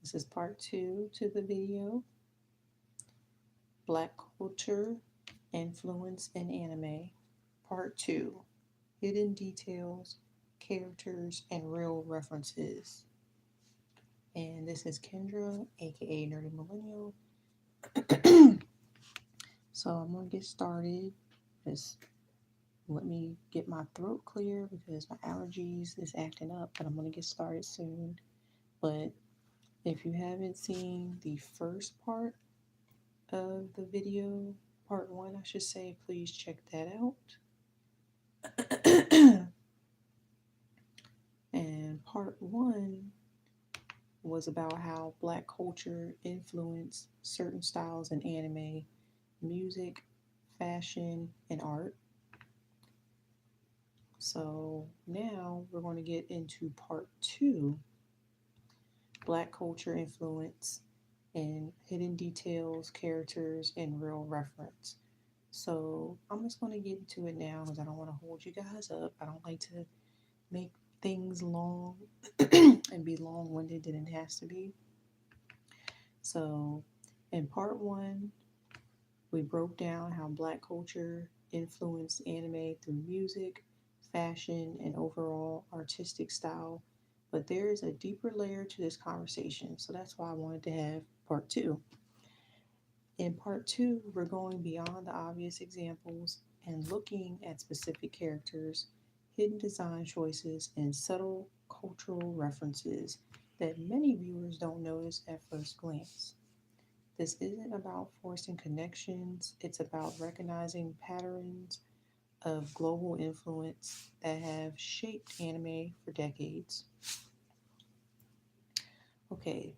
This is part two to the video, Black Culture, Influence in Anime. Part two, Hidden Details, Characters, and Real References. And this is Kendra, aka Nerdy Millennial. So I'm going to get started. Just let me get my throat clear because my allergies is acting up, but I'm going to get started soon. But if you haven't seen the first part of the video, part one, I should say, please check that out. And part one was about how black culture influenced certain styles in anime, music, fashion, and art. So now we're going to get into part two, black culture influence and hidden details, characters, and real reference. So I'm just going to get into it now because I don't want to hold you guys up. I don't like to make things long and be long winded than it has to be. So in part one, we broke down how black culture influenced anime through music, fashion, and overall artistic style. But there is a deeper layer to this conversation, so that's why I wanted to have part two. In part two, we're going beyond the obvious examples and looking at specific characters, hidden design choices, and subtle cultural references that many viewers don't notice at first glance. This isn't about forcing connections, it's about recognizing patterns of global influence that have shaped anime for decades. Okay,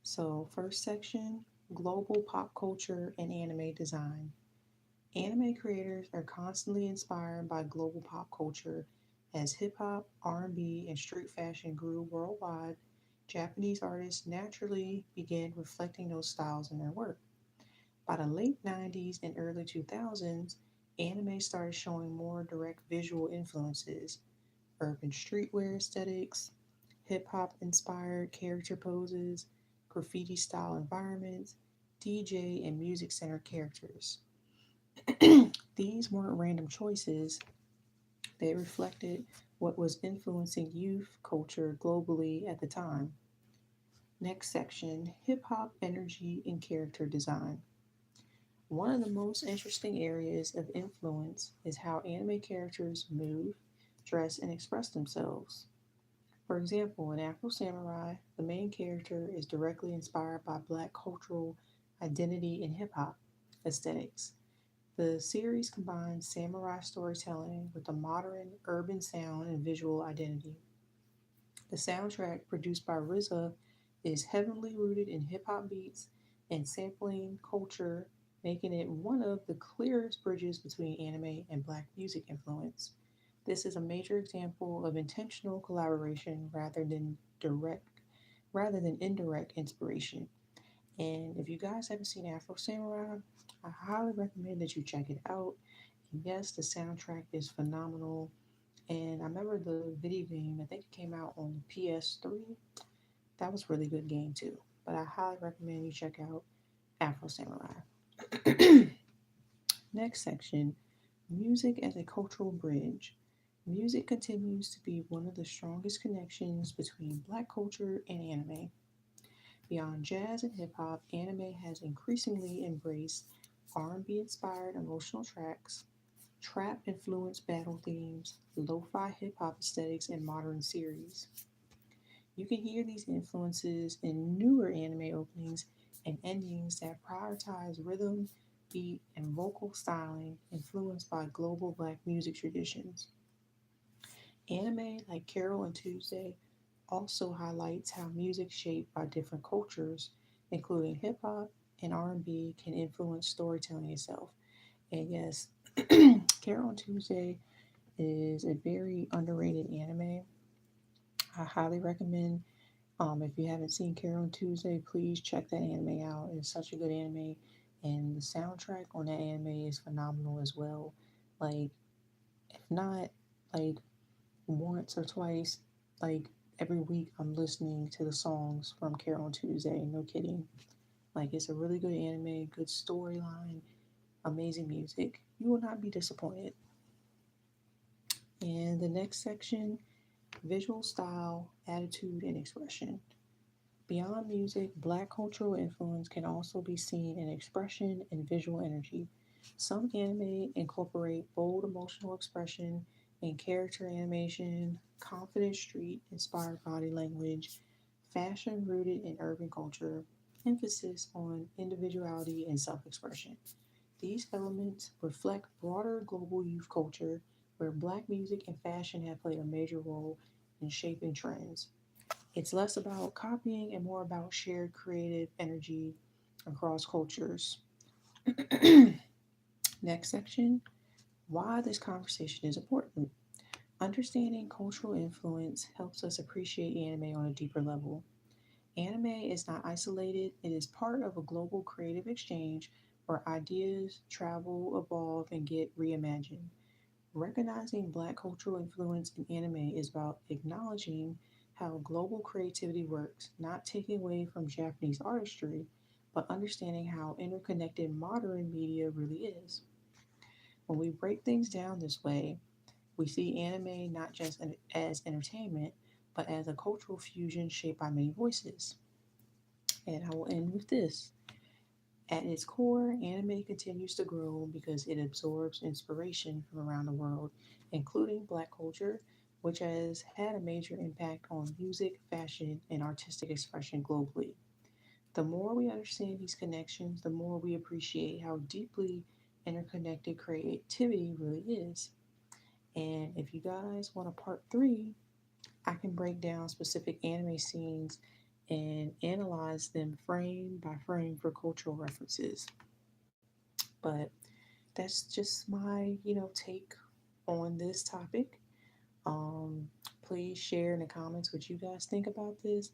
so first section, global pop culture and anime design. Anime creators are constantly inspired by global pop culture as hip hop, R&B, and street fashion grew worldwide. Japanese artists naturally began reflecting those styles in their work. By the late 90s and early 2000s, anime started showing more direct visual influences, urban streetwear aesthetics, hip hop inspired character poses, graffiti style environments, DJ and music centered characters. These weren't random choices, they reflected what was influencing youth culture globally at the time. Next section, hip hop energy and character design. One of the most interesting areas of influence is how anime characters move, dress, and express themselves. For example, in Afro Samurai, the main character is directly inspired by black cultural identity and hip hop aesthetics. The series combines samurai storytelling with a modern urban sound and visual identity. The soundtrack, produced by RZA, is heavily rooted in hip hop beats and sampling culture, making it one of the clearest bridges between anime and black music influence. This is a major example of intentional collaboration rather than indirect inspiration. And if you guys haven't seen Afro Samurai, I highly recommend that you check it out. And yes, the soundtrack is phenomenal. And I remember the video game, I think it came out on the PS3. That was a really good game too. But I highly recommend you check out Afro Samurai. Next section, music as a cultural bridge. Music continues to be one of the strongest connections between black culture and anime. Beyond jazz and hip hop, anime has increasingly embraced R&B inspired emotional tracks, trap influenced battle themes, lo-fi hip hop aesthetics, and modern series. You can hear these influences in newer anime openings and endings that prioritize rhythm, beat, and vocal styling influenced by global black music traditions. Anime like Carol and Tuesday also highlights how music shaped by different cultures, including hip hop and R&B, can influence storytelling itself. And yes, Carol and Tuesday is a very underrated anime. I highly recommend. If you haven't seen Carol and Tuesday, please check that anime out. It's such a good anime, and the soundtrack on that anime is phenomenal as well. Like, if not like once or twice, like every week I'm listening to the songs from Carol on Tuesday. No kidding. Like, it's a really good anime, good storyline, amazing music. You will not be disappointed. And the next section, visual style, attitude, and expression. Beyond music, Black cultural influence can also be seen in expression and visual energy. Some anime incorporate bold emotional expression and character animation, confident street inspired body language, fashion rooted in urban culture, emphasis on individuality and self expression. These elements reflect broader global youth culture where Black music and fashion have played a major role in shaping trends. It's less about copying and more about shared creative energy across cultures. Next section, why this conversation is important. Understanding cultural influence helps us appreciate anime on a deeper level. Anime is not isolated, it is part of a global creative exchange where ideas travel, evolve, and get reimagined. Recognizing Black cultural influence in anime is about acknowledging how global creativity works, not taking away from Japanese artistry, but understanding how interconnected modern media really is. When we break things down this way, we see anime not just as entertainment, but as a cultural fusion shaped by many voices. And I will end with this. At its core, anime continues to grow because it absorbs inspiration from around the world, including Black culture, which has had a major impact on music, fashion, and artistic expression globally. The more we understand these connections, the more we appreciate how deeply interconnected creativity really is. And if you guys want a part three, I can break down specific anime scenes and analyze them frame by frame for cultural references. But that's just my, take on this topic. Please share in the comments what you guys think about this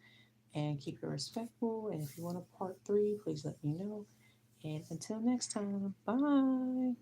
and keep it respectful. And if you want a part three, please let me know. And until next time, bye.